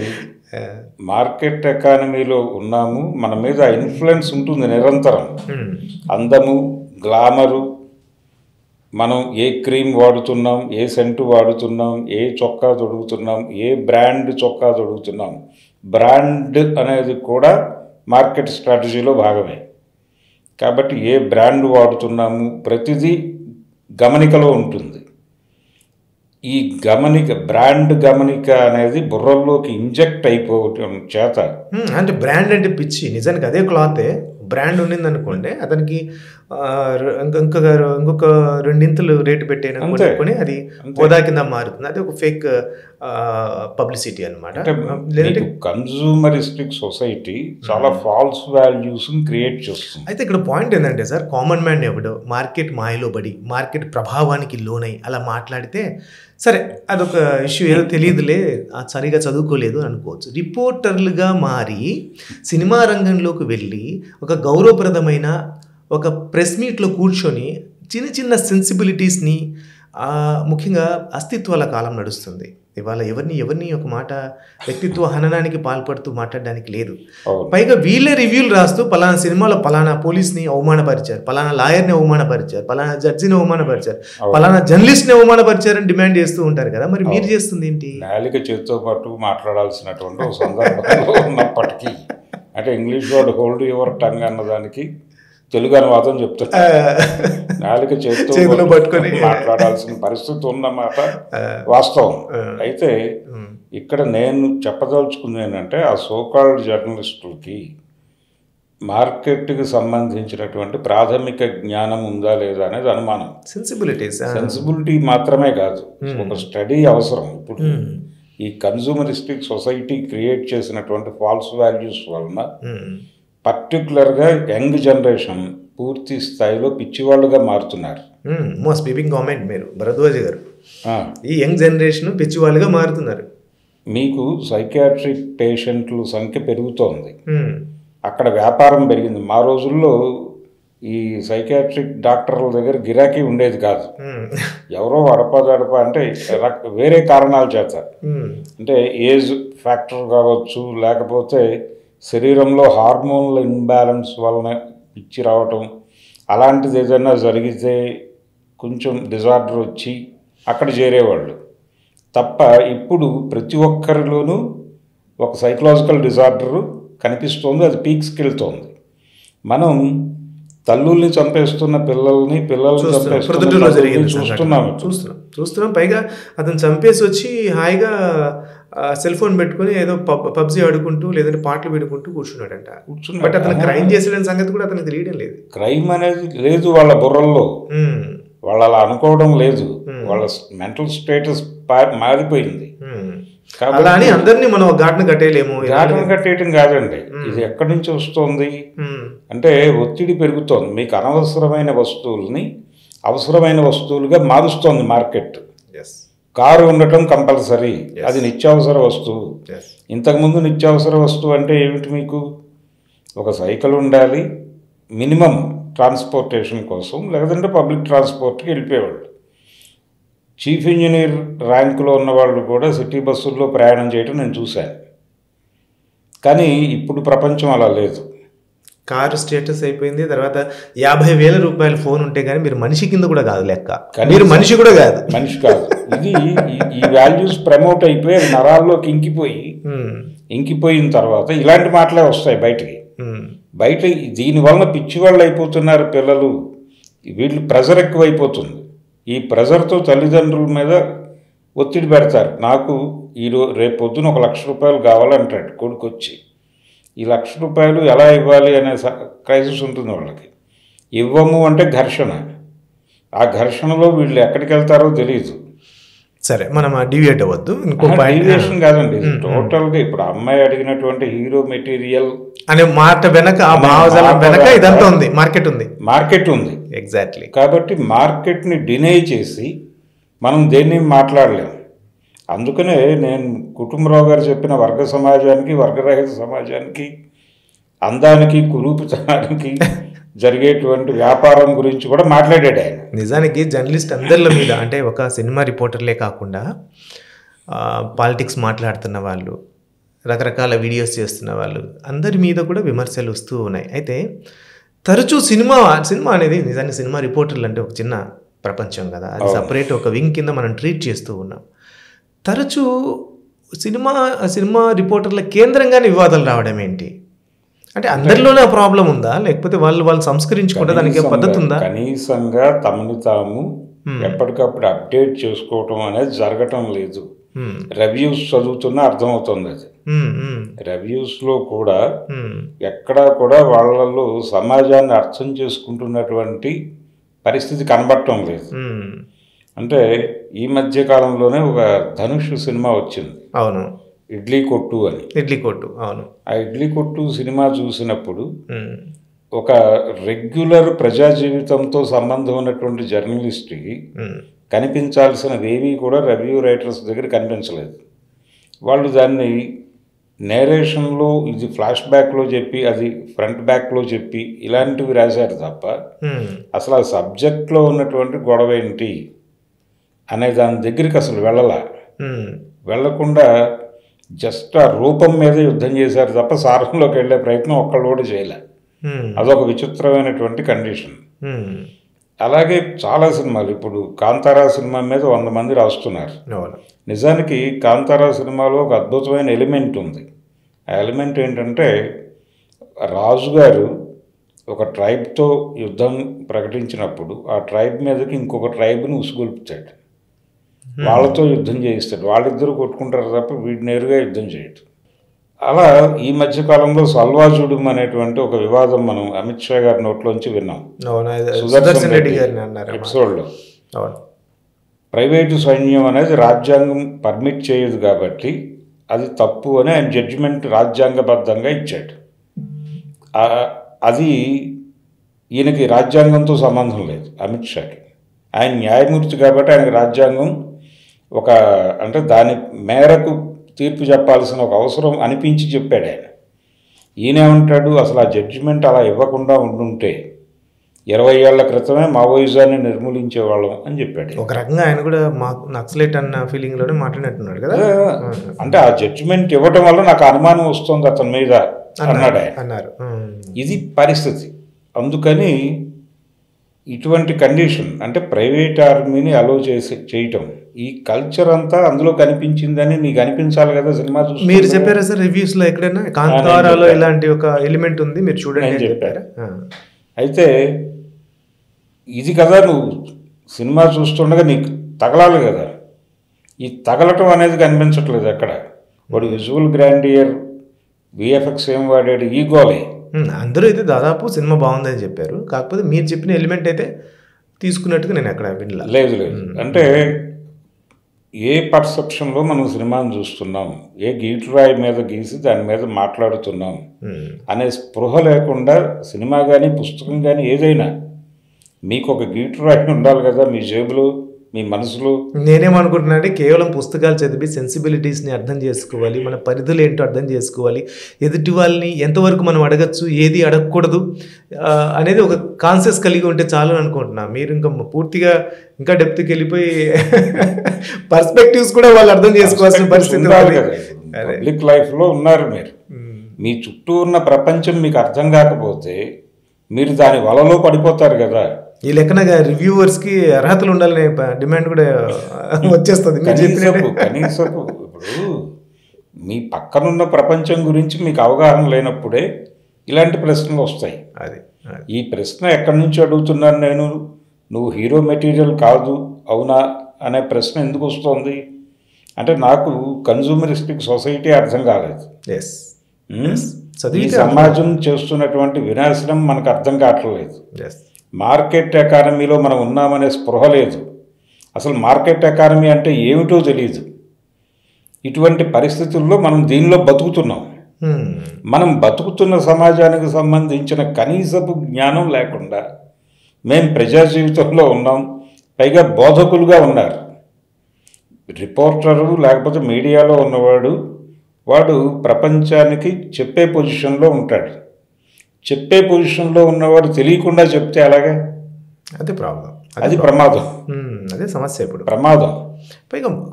మార్కెట్ ఎకానమీలో ఉన్నాము, మన మీద ఇన్ఫ్లుయెన్స్ ఉంటుంది నిరంతరం. అందము, గ్లామరు, మనం ఏ క్రీమ్ వాడుతున్నాం, ఏ సెంటు వాడుతున్నాం, ఏ చొక్కా తొడుగుతున్నాం, ఏ బ్రాండ్ చొక్కా తొడుగుతున్నాం, బ్రాండ్ అనేది కూడా మార్కెట్ స్ట్రాటజీలో భాగమే. కాబట్టి ఏ బ్రాండ్ వాడుతున్నాము ప్రతిదీ గమనికలో ఉంటుంది. ఈ బ్రాండ్ గమనిక అనేది బుర్రల్లోకి ఇంజెక్ట్ అయిపోవటం చేత, అంటే బ్రాండ్ అంటే పిచ్చి. నిజానికి అదే క్లాతే బ్రాండ్ ఉండింది అనుకోండి, అతనికి ఇంకొక 2 రేటు పెట్టేనుకొని అది హోదా కింద మారుతుంది. అది ఒక ఫేక్ పబ్లిసిటీ అనమాట. లేదంటే కన్సూమరిస్టిక్ సొసైటీ చాలా ఫాల్స్ వాల్యూస్ క్రియేట్ చేస్తుంది. అయితే ఇక్కడ పాయింట్ ఏంటంటే సార్, కామన్ మ్యాన్ ఎవడో మార్కెట్ మాయలో పడి మార్కెట్ ప్రభావానికి లోనై అలా మాట్లాడితే సరే అదొక ఇష్యూ, ఏదో తెలియదులే, సరిగా చదువుకోలేదు అనుకోవచ్చు. రిపోర్టర్లుగా మారి సినిమా రంగంలోకి వెళ్ళి ఒక గౌరవప్రదమైన ఒక ప్రెస్ మీట్లో కూర్చొని చిన్న చిన్న సెన్సిబిలిటీస్ని, ముఖ్యంగా అస్తిత్వాల కాలం నడుస్తుంది ఇవాళ. ఎవరిని ఒక మాట వ్యక్తిత్వ హననానికి పాల్పడుతూ మాట్లాడడానికి లేదు. పైగా వీళ్ళే రివ్యూలు రాస్తూ పలానా సినిమాలో పలానా పోలీస్ని అవమానపరిచారు, పలానా లాయర్ని అవమానపరిచారు, పలానా జడ్జిని అవమానపరిచారు, పలానా జర్నలిస్ట్ని అవమానపరిచారని డిమాండ్ చేస్తూ ఉంటారు కదా. మరి మీరు చేస్తుంది ఏంటి? నాలిక చేతితో పాటు మాట్లాడాల్సినటువంటి ఒక సందర్భంలో ఉన్నప్పటికీ, అంటే English word hold your tongue అన్నదానికి తెలుగు అనువాదం చెప్తున్నా. నాలిక చేతితో పట్టుకొని మాట్లాడాల్సిన పరిస్థితి ఉన్నమాట వాస్తవం. అయితే ఇక్కడ నేను చెప్పదలుచుకుంది ఏంటంటే, ఆ సోకాల్డ్ జర్నలిస్టులకి మార్కెట్కి సంబంధించినటువంటి ప్రాథమిక జ్ఞానం ఉందా లేదా అనేది అనుమానం. సెన్సిబిలిటీ మాత్రమే కాదు, ఒక స్టడీ అవసరం. ఇప్పుడు ఈ కన్సూమరిస్టిక్ సొసైటీ క్రియేట్ చేసినటువంటి ఫాల్స్ వాల్యూస్ వలన పర్టికులర్గా యంగ్ జనరేషన్ పూర్తి స్థాయిలో పిచ్చివాళ్ళుగా మారుతున్నారు. స్పీకింగ్ కామెంట్ మీరు భరద్వాజ్ గారు, ఈ యంగ్ జనరేషన్ పిచ్చివాళ్ళుగా మారుతున్నారు. మీకు సైకియాట్రిక్ పేషెంట్ల సంఖ్య పెరుగుతోంది, అక్కడ వ్యాపారం పెరిగింది. మా రోజుల్లో ఈ సైకియాట్రిక్ డాక్టర్ల దగ్గర గిరాకీ ఉండేది కాదు. ఎవరో అడపదడప అంటే వేరే కారణాల చేత, అంటే ఏజ్ ఫ్యాక్టర్ కావచ్చు, లేకపోతే శరీరంలో హార్మోన్ల ఇన్బ్యాలెన్స్ వలన పిచ్చి రావటం, అలాంటిది ఏదైనా జరిగితే కొంచెం డిజార్డర్ వచ్చి అక్కడ చేరేవాళ్ళు తప్ప, ఇప్పుడు ప్రతి ఒక్కరిలోనూ ఒక సైకలాజికల్ డిజార్డరు కనిపిస్తోంది. అది పీక్స్కి వెళ్తోంది. మనం తల్లుల్ని చంపేస్తున్న పిల్లల్ని చూస్తున్నాం. పైగా అతను చంపేసి వచ్చి హాయిగా సెల్ ఫోన్ పెట్టుకుని ఏదో పబ్జీ ఆడుకుంటూ లేదంటే పాటలు పెట్టుకుంటూ కూర్చున్నాడంట. బట్ అతను క్రైమ్ చేసిన సంగతి కూడా అతనికి తెలియడం లేదు. క్రైమ్ అనేది లేదు వాళ్ళ బుర్రల్లో, వాళ్ళు అలా అనుకోవడం లేదు. వాళ్ళ మెంటల్ స్టేటస్ మారిపోయింది. అలా అని అందరినీ మనం ఘాటును కట్టేయలేము. ఘాటును కట్టేయటం కాదండి, ఇది ఎక్కడి నుంచి వస్తుంది అంటే ఒత్తిడి పెరుగుతోంది. మీకు అనవసరమైన వస్తువుల్ని అవసరమైన వస్తువులుగా మారుస్తోంది మార్కెట్. కారు ఉండటం కంపల్సరీ, అది నిత్యావసర వస్తువు. ఇంతకుముందు నిత్యావసర వస్తువు అంటే ఏమిటి? మీకు ఒక సైకిల్ ఉండాలి మినిమం ట్రాన్స్పోర్టేషన్ కోసం, లేదంటే పబ్లిక్ ట్రాన్స్పోర్ట్కి వెళ్ళిపోయేవాళ్ళు. చీఫ్ ఇంజనీర్ ర్యాంకులో ఉన్నవాళ్ళు కూడా సిటీ బస్సుల్లో ప్రయాణం చేయడం నేను చూశాను. కానీ ఇప్పుడు ప్రపంచం అలా లేదు. కారు స్టేటస్ అయిపోయింది. తర్వాత 50,000 రూపాయల ఫోన్ ఉంటే కానీ మీరు మనిషి కింద కూడా కాదు లెక్క. మీరు మనిషి కూడా కాదు, మనిషి కాదు. ఇది ఈ వాల్యూస్ ప్రమోట్ అయిపోయి నరాల్లోకి ఇంకిపోయిన తర్వాత ఇలాంటి మాటలే వస్తాయి బయటికి. బయట దీనివల్ల పిచ్చి వాళ్ళు అయిపోతున్నారు పిల్లలు. వీళ్ళు ప్రెజర్ ఎక్కువైపోతుంది. ఈ ప్రెజర్తో తల్లిదండ్రుల మీద ఒత్తిడి పెడతారు. నాకు రేపు పొద్దున 1 లక్ష రూపాయలు కావాలంటాడు కొడుకు వచ్చి. ఈ 1 లక్ష రూపాయలు ఎలా ఇవ్వాలి అనే క్రైసిస్ ఉంటుంది వాళ్ళకి. ఇవ్వము అంటే ఘర్షణ. ఆ ఘర్షణలో వీళ్ళు ఎక్కడికి వెళ్తారో తెలియదు. సరే, మనం డివియేట్ అవ్వద్దు. డీవియేషన్ కాదండి, టోటల్గా ఇప్పుడు అమ్మాయి అడిగినటువంటి హీరో మెటీరియల్ అనే మాట వెనక, ఆ భావజాలం వెనక ఇదంతా ఉంది, మార్కెట్ ఉంది. ఎగ్జాక్ట్లీ. కాబట్టి మార్కెట్ని డినై చేసి మనం దేన్ని మాట్లాడలేము. అందుకనే నేను కుటుంబరావు గారు చెప్పిన వర్గ సమాజానికి, వర్గరహిత సమాజానికి, అందానికి, కురూపితనానికి జరిగేటువంటి వ్యాపారం గురించి కూడా మాట్లాడాడు ఆయన. నిజానికి జర్నలిస్ట్ అందరిల మీద, అంటే ఒక సినిమా రిపోర్టర్లే కాకుండా పాలిటిక్స్ మాట్లాడుతున్న వాళ్ళు, రకరకాల వీడియోస్ చేస్తున్న వాళ్ళు అందరి మీద కూడా విమర్శలు వస్తూ ఉన్నాయి. అయితే తరచూ సినిమా అనేది నిజానికి సినిమా రిపోర్టర్లు అంటే ఒక చిన్న ప్రపంచం కదా, అది సపరేట్ ఒక వింగ్ కింద మనం ట్రీట్ చేస్తూ ఉన్నాం. తరచూ సినిమా రిపోర్టర్ల కేంద్రంగానే వివాదాలు రావడం ఏంటి? అంటే అందరిలోనే ప్రాబ్లం ఉందా, లేకపోతే వాళ్ళు సంస్కరించుకుంటే దానికి పద్ధతి ఉందా? కనీసంగా తమను తాము ఎప్పటికప్పుడు అప్డేట్ చేసుకోవటం అనేది జరగటం లేదు. రివ్యూస్ చదువుతున్నా అర్థమవుతుంది అది. రివ్యూస్లో కూడా ఎక్కడా కూడా వాళ్ళలో సమాజాన్ని అర్థం చేసుకుంటున్నటువంటి పరిస్థితి కనబడటం లేదు. అంటే ఈ మధ్య కాలంలోనే ఒక ధనుష్ సినిమా వచ్చింది, అవును, ఇడ్లీ కొట్టు అని. అవును. ఆ ఇడ్లీ కొట్టు సినిమా చూసినప్పుడు ఒక రెగ్యులర్ ప్రజా జీవితంతో సంబంధం ఉన్నటువంటి జర్నలిస్ట్కి కనిపించాల్సినవేవి కూడా రివ్యూ రైటర్స్ దగ్గర కనిపించలేదు. వాళ్ళు దాన్ని నేరేషన్లో ఇది ఫ్లాష్ బ్యాక్లో చెప్పి అది ఫ్రంట్ బ్యాక్లో చెప్పి ఇలాంటివి రాశారు తప్ప అసలు ఆ సబ్జెక్ట్లో ఉన్నటువంటి గొడవ ఏంటి అనే దాని దగ్గరికి అసలు వెళ్ళకుండా జస్ట్ ఆ రూపం మీద యుద్ధం చేశారు తప్ప సారంలోకి వెళ్ళే ప్రయత్నం ఒక్కళ్ళు కూడా చేయలే. అదొక విచిత్రమైనటువంటి కండిషన్. అలాగే చాలా సినిమాలు, ఇప్పుడు కాంతారా సినిమా మీద 100 మంది రాస్తున్నారు. నిజానికి కాంతారా సినిమాలో ఒక అద్భుతమైన ఎలిమెంట్ ఉంది. ఆ ఎలిమెంట్ ఏంటంటే రాజుగారు ఒక ట్రైబ్తో యుద్ధం ప్రకటించినప్పుడు ఆ ట్రైబ్ మీదకి ఇంకొక ట్రైబ్ని ఉసుగొల్పుతాడు, వాళ్ళతో యుద్ధం చేయిస్తాడు. వాళ్ళిద్దరూ కొట్టుకుంటారు తప్ప వీడు నేరుగా యుద్ధం చేయడు. అలా ఈ మధ్యకాలంలో సల్వాజుడుం అనేటువంటి ఒక వివాదం మనం అమిత్ షా గారి నోట్లోంచి విన్నాం. సుదర్శన్ రెడ్డి ఎపిసోడ్లో ప్రైవేటు సైన్యం అనేది రాజ్యాంగం పర్మిట్ చేయదు కాబట్టి అది తప్పు అని ఆయన జడ్జిమెంట్ రాజ్యాంగబద్ధంగా ఇచ్చాడు. అది ఈయనకి రాజ్యాంగంతో సంబంధం లేదు అమిత్ షాకి. ఆయన న్యాయమూర్తి కాబట్టి ఆయనకు రాజ్యాంగం అంటే దాని మేరకు తీర్పు చెప్పాల్సిన ఒక అవసరం అనిపించి చెప్పాడు ఆయన. ఈయనేమంటాడు, అసలు ఆ జడ్జిమెంట్ అలా ఇవ్వకుండా ఉండుంటే 20 ఏళ్ల క్రితమే మావోయిజాన్ని నిర్మూలించేవాళ్ళం అని చెప్పాడు. ఒక రకంగా ఆయన కూడా నక్సలైట్ అన్న ఫీలింగ్లోనే మాట్లాడినట్టున్నాడు కదా. అంటే ఆ జడ్జిమెంట్ ఇవ్వటం వల్ల నాకు అనుమానం వస్తుంది అతని మీద అన్నాడు ఆయన. అన్నారు. ఇది పరిస్థితి. అందుకని ఇటువంటి కండిషన్ అంటే ప్రైవేట్ ఆర్మీని అలో చేయటం, ఈ కల్చర్ అంతా అందులో కనిపించిందని నీకు అనిపించాలి కదా సినిమా చూసి. మీరు చెప్పారా సార్ రివ్యూస్లో ఎక్కడైనా కాంతారాలో ఇలాంటి ఒక ఎలిమెంట్ ఉంది మీరు చూడండి అని చెప్పారా? అయితే ఇది కదా నువ్వు సినిమా చూస్తుండగా నీకు తగలాలి కదా, ఈ తగలటం అనేది కనిపించట్లేదు ఎక్కడ. వాడు విజువల్ గ్రాండియర్ విఎఫ్ఎక్స్ ఏం వాడాడు, ఈ గోలే. అందరూ అయితే దాదాపు సినిమా బాగుందని చెప్పారు, కాకపోతే మీరు చెప్పిన ఎలిమెంట్ అయితే తీసుకున్నట్టుగా నేను ఎక్కడ వినలా. లేదు అంటే ఏ పర్సెప్షన్లో మనం సినిమాను చూస్తున్నాం, ఏ గీటురాయి మీద గీసి దాని మీద మాట్లాడుతున్నాం అనే స్పృహ లేకుండా సినిమా కానీ పుస్తకం కానీ ఏదైనా మీకు ఒక గీటురాయి ఉండాలి కదా మీ జేబులో, మీ మనసులో. నేనేమనుకుంటున్నా అంటే కేవలం పుస్తకాలు చదివి సెన్సిబిలిటీస్ని అర్థం చేసుకోవాలి, మన పరిధులు ఏంటో అర్థం చేసుకోవాలి, ఎదుటి వాళ్ళని ఎంతవరకు మనం అడగచ్చు, ఏది అడగకూడదు అనేది ఒక కాన్షియస్ కలిగి ఉంటే చాలు అనుకుంటున్నా. మీరు ఇంకా పూర్తిగా ఇంకా డెప్త్కి వెళ్ళిపోయి పర్స్పెక్టివ్స్ కూడా వాళ్ళు అర్థం చేసుకోవాల్సిన పరిస్థితి. పబ్లిక్ లైఫ్లో ఉన్నారు మీరు, మీ చుట్టూ ఉన్న ప్రపంచం మీకు అర్థం కాకపోతే మీరు దాని వలలో పడిపోతారు కదా. ఈ లెక్కన రివ్యూవర్స్కి అర్హతలు ఉండాలనే డిమాండ్ కూడా వచ్చేస్తుంది. కనీసపు ఇప్పుడు మీ పక్కనున్న ప్రపంచం గురించి మీకు అవగాహన లేనప్పుడే ఇలాంటి ప్రశ్నలు వస్తాయి. ఈ ప్రశ్న ఎక్కడి నుంచి అడుగుతున్నాను నేను, నువ్వు హీరో మెటీరియల్ కాదు అవునా అనే ప్రశ్న ఎందుకు వస్తుంది అంటే నాకు కన్జ్యూమరిస్టిక్ సొసైటీ అర్థం కాలేదు. ఈ సమాజం చేస్తున్నటువంటి వినాశనం మనకు అర్థం కావట్లేదు. మార్కెట్ ఎకానమీలో మనం ఉన్నామనే స్పృహ లేదు. అసలు మార్కెట్ ఎకానమీ అంటే ఏమిటో తెలియదు. ఇటువంటి పరిస్థితుల్లో మనం దీనిలో బతుకుతున్నాం. మనం బతుకుతున్న సమాజానికి సంబంధించిన కనీసపు జ్ఞానం లేకుండా మేము ప్రజా జీవితంలో ఉన్నాం. పైగా బోధకులుగా ఉన్నారు. రిపోర్టరు లేకపోతే మీడియాలో ఉన్నవాడు వాడు ప్రపంచానికి చెప్పే పొజిషన్లో ఉంటాడు. చెప్పే పొజిషన్లో ఉన్నవాడు తెలియకుండా చెప్తే అలాగే అదే ప్రాబ్లం, అది ప్రమాదం, అదే సమస్య. ఇప్పుడు ప్రమాదం.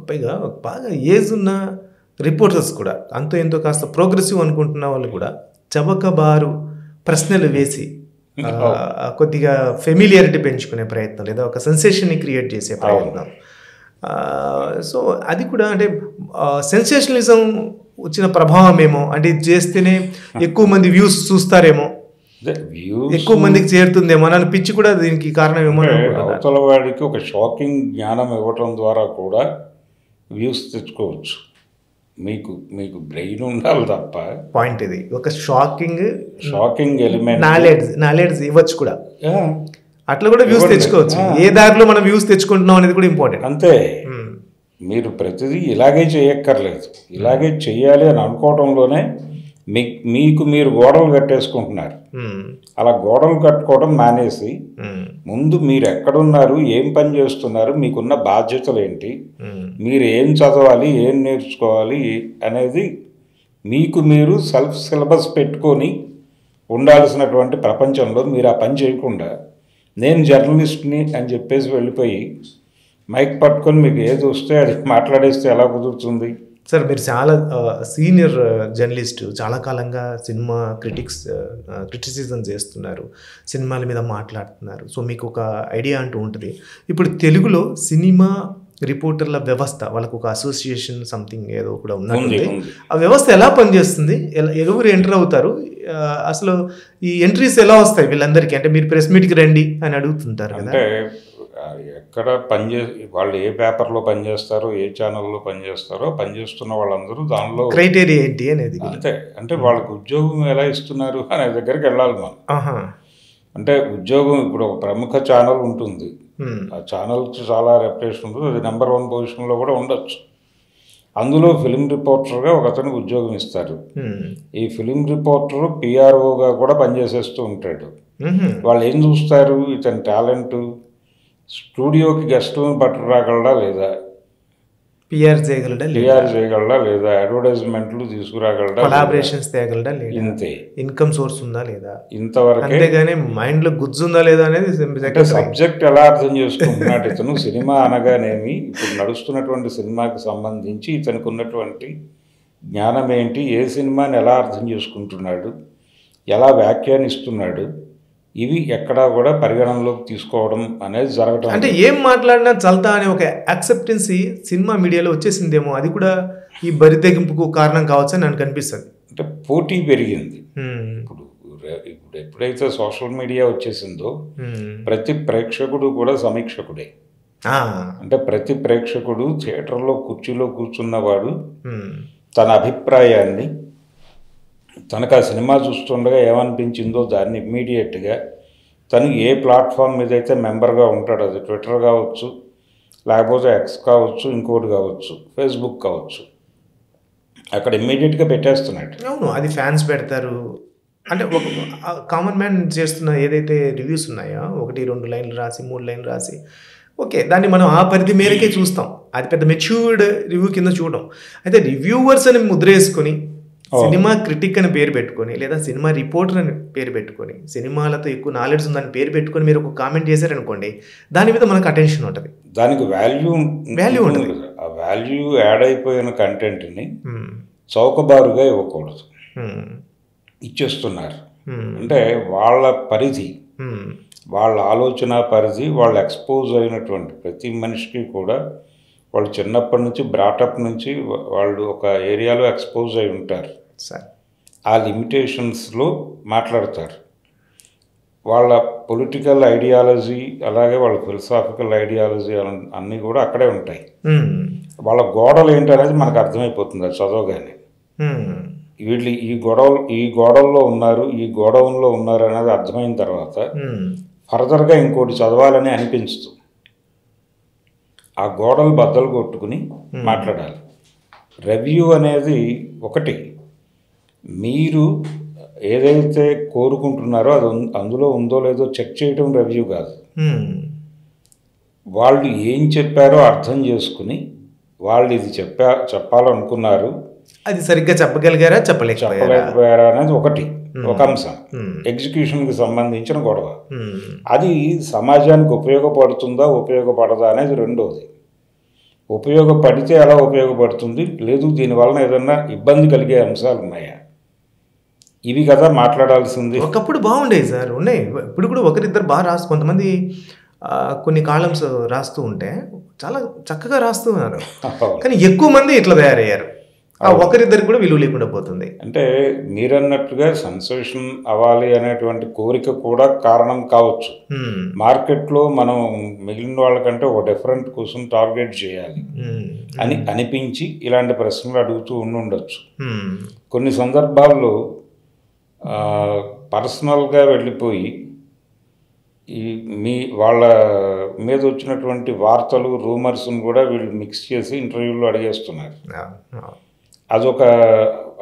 పైగా బాగా ఏజ్ ఉన్న రిపోర్టర్స్ కూడా అంతో ఎంతో కాస్త ప్రోగ్రెసివ్ అనుకుంటున్న వాళ్ళు కూడా చవకబారు ప్రశ్నలు వేసి కొద్దిగా ఫెమిలియారిటీ పెంచుకునే ప్రయత్నం లేదా ఒక సెన్సేషన్ని క్రియేట్ చేసే ప్రయత్నం. సో అది కూడా అంటే సెన్సేషనలిజం వచ్చిన ప్రభావం ఏమో, అంటే ఇది చేస్తేనే ఎక్కువ మంది వ్యూస్ చూస్తారేమో, ఎక్కువ మందికి చేరుతుందేమో అని పిచ్చి కూడా దీనికి కారణం ఏమో. అవతల వాడికి ఒక షాకింగ్ జ్ఞానం ఇవ్వటం ద్వారా కూడా వ్యూస్ తెచ్చుకోవచ్చు. మీకు బ్రెయిన్ ఉండాలి తప్ప. పాయింట్ ఇది, ఒక షాకింగ్ ఎలిమెంట్ నాలెడ్జ్ ఇవ్వచ్చు కూడా, అట్లా కూడా వ్యూస్ తెచ్చుకోవచ్చు. ఏ దారిలో మనం వ్యూస్ తెచ్చుకుంటున్నాం అనేది కూడా ఇంపార్టెంట్. అంతే, మీరు ప్రతిదీ ఇలాగే చేయక్కర్లేదు. ఇలాగే చెయ్యాలి అని అనుకోవడంలోనే మీకు మీరు గోడలు కట్టేసుకుంటున్నారు. అలా గోడలు కట్టుకోవడం మానేసి ముందు మీరు ఎక్కడున్నారు, ఏం పని చేస్తున్నారు, మీకున్న బాధ్యతలు ఏంటి, మీరు ఏం చదవాలి, ఏం నేర్చుకోవాలి అనేది మీకు మీరు సెల్ఫ్ సిలబస్ పెట్టుకొని ఉండాల్సినటువంటి ప్రపంచంలో మీరు ఆ పని చేయకుండా నేను జర్నలిస్ట్ని అని చెప్పేసి వెళ్ళిపోయి మైక్ పట్టుకొని మీకు ఏది వస్తే అది మాట్లాడేస్తే ఎలా కుదురుతుంది? సార్ మీరు చాలా సీనియర్ జర్నలిస్ట్, చాలా కాలంగా సినిమా క్రిటిసిజం చేస్తున్నారు, సినిమాల మీద మాట్లాడుతున్నారు. సో మీకు ఒక ఐడియా అంటూ ఉంటుంది. ఇప్పుడు తెలుగులో సినిమా రిపోర్టర్ల వ్యవస్థ, వాళ్ళకు ఒక అసోసియేషన్ సంథింగ్ ఏదో కూడా ఉన్నది. ఆ వ్యవస్థ ఎలా పనిచేస్తుంది, ఎవరు ఎంటర్ అవుతారు, అసలు ఈ ఎంట్రీస్ ఎలా వస్తాయి వీళ్ళందరికీ? అంటే మీరు ప్రెస్ మీట్కి రండి అని అడుగుతుంటారు కదా. అంటే ఎక్కడ వాళ్ళు ఏ పేపర్లో పనిచేస్తారో, ఏ ఛానల్లో పనిచేస్తున్న వాళ్ళందరూ దానిలో క్రైటీరియా ఏంటి అనేది అంతే. అంటే వాళ్ళకి ఉద్యోగం ఎలా ఇస్తున్నారు అనే దగ్గరికి వెళ్ళాలి మనం. అంటే ఉద్యోగం ఇప్పుడు ఒక ప్రముఖ ఛానల్ ఉంటుంది, ఆ ఛానల్కి చాలా రెప్యుటేషన్ ఉంటుంది, అది నెంబర్ 1 పొజిషన్లో కూడా ఉండొచ్చు. అందులో ఫిలిం రిపోర్టర్గా ఒక అతనికి ఉద్యోగం ఇస్తారు. ఈ ఫిలిం రిపోర్టర్ పిఆర్ఓగా కూడా పనిచేసేస్తూ ఉంటాడు. వాళ్ళు ఏం చూస్తారు, ఇతని టాలెంట్, స్టూడియోకి గెస్టులను పట్టుకురాగలడా లేదా, పిఆర్ చేయగలడా లేదా, అడ్వర్టైజ్మెంట్లు తీసుకురాగలడా, కొలాబరేషన్స్ తేగలడా లేదా, ఇంతే. ఇన్కమ్ సోర్స్ ఉందా లేదా, ఇంతవరకు. అంతేగాని మైండ్లో గుజ్జుందా లేదా అనేది సబ్జెక్ట్ ఎలా అర్థం చేసుకుంటున్నాడు ఇతను. సినిమా అనగానేమి, ఇప్పుడు నడుస్తున్నటువంటి సినిమాకి సంబంధించి ఇతనికి ఉన్నటువంటి జ్ఞానం ఏంటి, ఏ సినిమాని ఎలా అర్థం చేసుకుంటున్నాడు, ఎలా వ్యాఖ్యానిస్తున్నాడు, ఇవి ఎక్కడా కూడా పరిగణనలోకి తీసుకోవడం అనేది జరగటం. అంటే ఏం మాట్లాడినా చల్తా అనే ఒక యాక్సెప్టెన్సీ సినిమా మీడియాలో వచ్చేసిందేమో, అది కూడా ఈ బరితెగింపుకు కారణం కావచ్చు అని నాకు అనిపిస్తుంది. అంటే పోటీ పెరిగింది. ఇప్పుడు ఎప్పుడైతే సోషల్ మీడియా వచ్చేసిందో ప్రతి ప్రేక్షకుడు కూడా సమీక్షకుడే. అంటే ప్రతి ప్రేక్షకుడు థియేటర్లో కుర్చీలో కూర్చున్నవాడు తన అభిప్రాయాన్ని, తనకు ఆ సినిమా చూస్తుండగా ఏమనిపించిందో దాన్ని ఇమ్మీడియట్గా తను ఏ ప్లాట్ఫామ్ మీద అయితే మెంబర్గా ఉంటాడో, అది ట్విట్టర్ కావచ్చు, లేకపోతే ఎక్స్ కావచ్చు, ఇంకోటి కావచ్చు, ఫేస్బుక్ కావచ్చు, అక్కడ ఇమ్మీడియట్గా పెట్టేస్తున్నాడు. అవును, అది ఫ్యాన్స్ పెడతారు. అంటే ఒక కామన్ మ్యాన్ చేస్తున్న ఏదైతే రివ్యూస్ ఉన్నాయో, 1-2 లైన్లు రాసి 3 లైన్లు రాసి, ఓకే, దాన్ని మనం ఆ పరిధి మేరకే చూస్తాం. అది పెద్ద మెచ్యూర్డ్ రివ్యూ కింద చూడడం. అయితే రివ్యూవర్స్ అని ముద్ర వేసుకొని, సినిమా క్రిటిక్ అని పేరు పెట్టుకొని, లేదా సినిమా రిపోర్టర్ అని పేరు పెట్టుకొని, సినిమాలతో ఎక్కువ నాలెడ్జ్ ఉందని పేరు పెట్టుకొని మీరు ఒక కామెంట్ చేశారనుకోండి, దాని మీద మనకు అటెన్షన్ ఉంటుంది, దానికి వాల్యూ ఉంటుంది. ఆ వాల్యూ యాడ్ అయిపోయిన కంటెంట్ని చౌకబారుగా ఇవ్వకూడదు, ఇచ్చేస్తున్నారు. అంటే వాళ్ళ పరిధి, వాళ్ళ ఆలోచన పరిధి, వాళ్ళు ఎక్స్పోజ్ అయినటువంటి ప్రతి మనిషికి కూడా, వాళ్ళు చిన్నప్పటి నుంచి బ్రాటప్ నుంచి వాళ్ళు ఒక ఏరియాలో ఎక్స్పోజ్ అయి ఉంటారు. ఆ లిమిటేషన్స్లో మాట్లాడతారు. వాళ్ళ పొలిటికల్ ఐడియాలజీ, అలాగే వాళ్ళ ఫిలసాఫికల్ ఐడియాలజీ అన్నీ కూడా అక్కడే ఉంటాయి. వాళ్ళ గోడలు ఏంటనేది మనకు అర్థమైపోతుంది అది చదవగానే. వీళ్ళు ఈ గోడల్లో ఉన్నారు, ఈ గోడౌన్లో ఉన్నారు అనేది అర్థమైన తర్వాత ఫర్దర్గా ఇంకోటి చదవాలని అనిపించదు. ఆ గోడలు బద్దలు కొట్టుకుని మాట్లాడాలి. రివ్యూ అనేది ఒకటి, మీరు ఏదైతే కోరుకుంటున్నారో అది అందులో ఉందో లేదో చెక్ చేయడం రివ్యూ కాదు. వాళ్ళు ఏం చెప్పారో అర్థం చేసుకుని, వాళ్ళు ఇది చెప్పాలనుకున్నారు, అది సరిగ్గా చెప్పలేకపోయారా అనేది ఒకటి, ఒక అంశం. ఎగ్జిక్యూషన్కి సంబంధించిన గొడవ. అది సమాజానికి ఉపయోగపడుతుందా ఉపయోగపడదా అనేది రెండోది. ఉపయోగపడితే ఎలా ఉపయోగపడుతుంది, లేదు దీనివలన ఏదన్నా ఇబ్బంది కలిగే అంశాలు ఉన్నాయా, ఇవి కదా మాట్లాడాల్సింది. ఒకప్పుడు బాగుండేవి సార్, ఉన్నాయి ఇప్పుడు కూడా. ఒకరిద్దరు బాగా కొంతమంది కొన్ని కాలమ్స్ రాస్తూ ఉంటే చాలా చక్కగా రాస్తూ ఉన్నారు, కానీ ఎక్కువ మంది ఇట్లా తయారయ్యారు. ఒకరిద్దరికి కూడా విలువ లేకుండా పోతుంది. అంటే మీరన్నట్టుగా సెన్సేషన్ అవ్వాలి అనేటువంటి కోరిక కూడా కారణం కావచ్చు. మార్కెట్లో మనం మిగిలిన వాళ్ళకంటే ఒక డిఫరెంట్ క్వశ్చన్ టార్గెట్ చేయాలి అని అనిపించి ఇలాంటి ప్రశ్నలు అడుగుతూ ఉండొచ్చు. కొన్ని సందర్భాల్లో పర్సనల్గా వెళ్ళిపోయి వాళ్ళ మీద వచ్చినటువంటి వార్తలు, రూమర్స్ని కూడా వీళ్ళు మిక్స్ చేసి ఇంటర్వ్యూలో అడిగేస్తున్నారు. అదొక,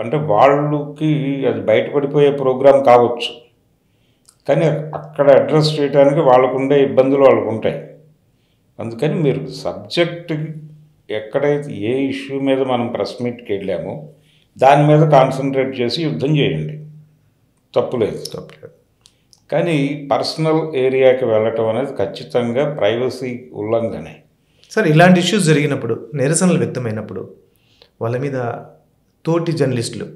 అంటే వాళ్ళకి అది బయటపడిపోయే ప్రోగ్రాం కావచ్చు, కానీ అక్కడ అడ్రస్ చేయడానికి వాళ్ళకుండే ఇబ్బందులు వాళ్ళకు ఉంటాయి. అందుకని మీరు సబ్జెక్ట్ ఎక్కడైతే ఏ ఇష్యూ మీద మనం ప్రెస్ మీట్కి వెళ్ళామో దాని మీద కాన్సన్ట్రేట్ చేసి యుద్ధం చేయండి, తప్పులేదు. కానీ పర్సనల్ ఏరియాకి వెళ్ళటం అనేది ఖచ్చితంగా ప్రైవసీ ఉల్లంఘనే. సార్ ఇలాంటి ఇష్యూస్ జరిగినప్పుడు, నిరసనలు వ్యక్తమైనప్పుడు వాళ్ళ మీద తోటి జర్నలిస్టులు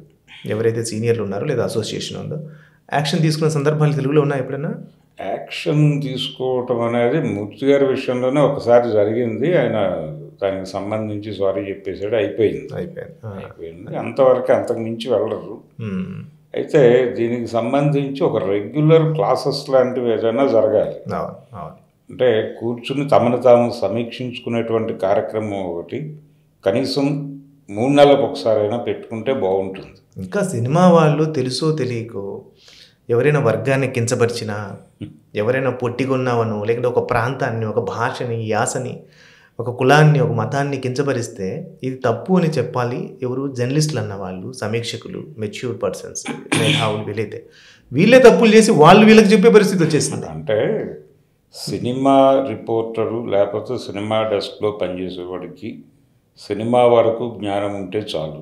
ఎవరైతే సీనియర్లు ఉన్నారో లేదా అసోసియేషన్ ఉందో యాక్షన్ తీసుకున్న సందర్భాలు తెలుగులో ఉన్నాయి ఎప్పుడైనా? యాక్షన్ తీసుకోవటం అనేది మూర్తి గారి విషయంలోనే ఒకసారి జరిగింది. ఆయన దానికి సంబంధించి సారీ చెప్పేసాడు, అయిపోయింది. అంతవరకు అంతకు మించి వెళ్ళరు. అయితే దీనికి సంబంధించి ఒక రెగ్యులర్ క్లాసెస్ లాంటివి ఏదైనా జరగాలి. అంటే కూర్చుని తమను తాము సమీక్షించుకునేటువంటి కార్యక్రమం ఒకటి కనీసం 3 నెలలకు ఒకసారైనా పెట్టుకుంటే బాగుంటుంది. ఇంకా సినిమా వాళ్ళు తెలుసో తెలియకో ఎవరైనా వర్గాన్ని కించపరిచినా, ఎవరైనా పొట్టిగొన్నావను, లేకుంటే ఒక ప్రాంతాన్ని, ఒక భాషని, యాసని, ఒక కులాన్ని, ఒక మతాన్ని కించపరిస్తే ఇది తప్పు అని చెప్పాలి. ఎవరు? జర్నలిస్టులు అన్న వాళ్ళు, సమీక్షకులు, మెచ్యూర్ పర్సన్స్, మేధావులు వీళ్ళే తప్పులు చేసి వాళ్ళు వీళ్ళకి చెప్పే పరిస్థితి వచ్చేసింది. అంటే సినిమా రిపోర్టరు లేకపోతే సినిమా డెస్క్లో పనిచేసేవాడికి సినిమా వరకు జ్ఞానం ఉంటే చాలు,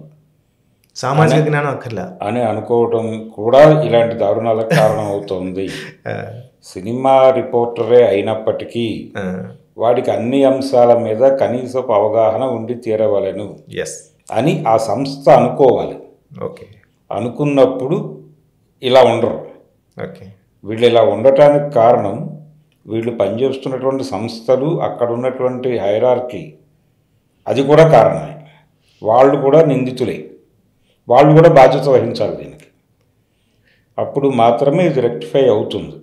సామాజిక జ్ఞానం అక్కర్లా అని అనుకోవటం కూడా ఇలాంటి దారుణాలకు కారణం అవుతుంది. సినిమా రిపోర్టరే అయినప్పటికీ వాడికి అన్ని అంశాల మీద కనీసపు అవగాహన ఉండి తీరవలను అని ఆ సంస్థ అనుకోవాలి. అనుకున్నప్పుడు ఇలా ఉండరు. వీళ్ళు ఇలా ఉండటానికి కారణం వీళ్ళు పనిచేస్తున్నటువంటి సంస్థలు, అక్కడ ఉన్నటువంటి హైరార్కీ, అది కూడా కారణమే. వాళ్ళు కూడా నిందితులే, వాళ్ళు కూడా బాధ్యత వహించాలి దీనికి. అప్పుడు మాత్రమే ఇది రెక్టిఫై అవుతుంది.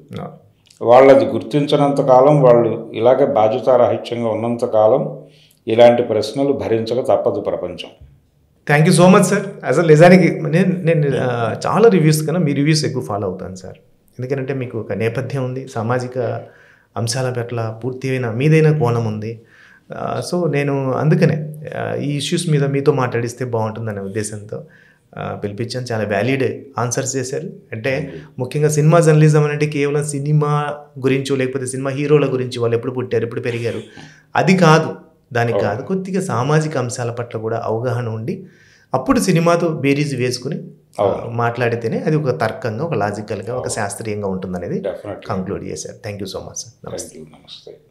వాళ్ళది గుర్తించినంతకాలం, వాళ్ళు ఇలాగే బాధ్యతారాహిత్యంగా ఉన్నంతకాలం ఇలాంటి ప్రశ్నలు భరించక తప్పదు ప్రపంచం. Thank you so much sir. అసలు నిజానికి నేను చాలా రివ్యూస్ కన్నా మీ రివ్యూస్ ఎక్కువ ఫాలో అవుతాను సార్. ఎందుకంటే మీకు ఒక నేపథ్యం ఉంది, సామాజిక అంశాల పట్ల పూర్తిగా మీదైన కోణం ఉంది. సో నేను అందుకనే ఈ ఇష్యూస్ మీద మీతో మాట్లాడిస్తే బాగుంటుందనే ఉద్దేశంతో పిలిపించాను. చాలా వ్యాలిడ్ ఆన్సర్స్ చేశారు. అంటే ముఖ్యంగా సినిమా జర్నలిజం అంటే కేవలం సినిమా గురించో లేకపోతే సినిమా హీరోల గురించి వాళ్ళు ఎప్పుడు పుట్టారు, ఎప్పుడు పెరిగారు, అది కాదు. దానికి కాదు, కొద్దిగా సామాజిక అంశాల పట్ల కూడా అవగాహన ఉండి అప్పుడు సినిమాతో బేరీజ్ వేసుకుని మాట్లాడితేనే అది ఒక తర్కంగా, ఒక లాజికల్గా, ఒక శాస్త్రీయంగా ఉంటుందనేది కంక్లూడ్ చేశారు. Thank you so much sir. నమస్తే.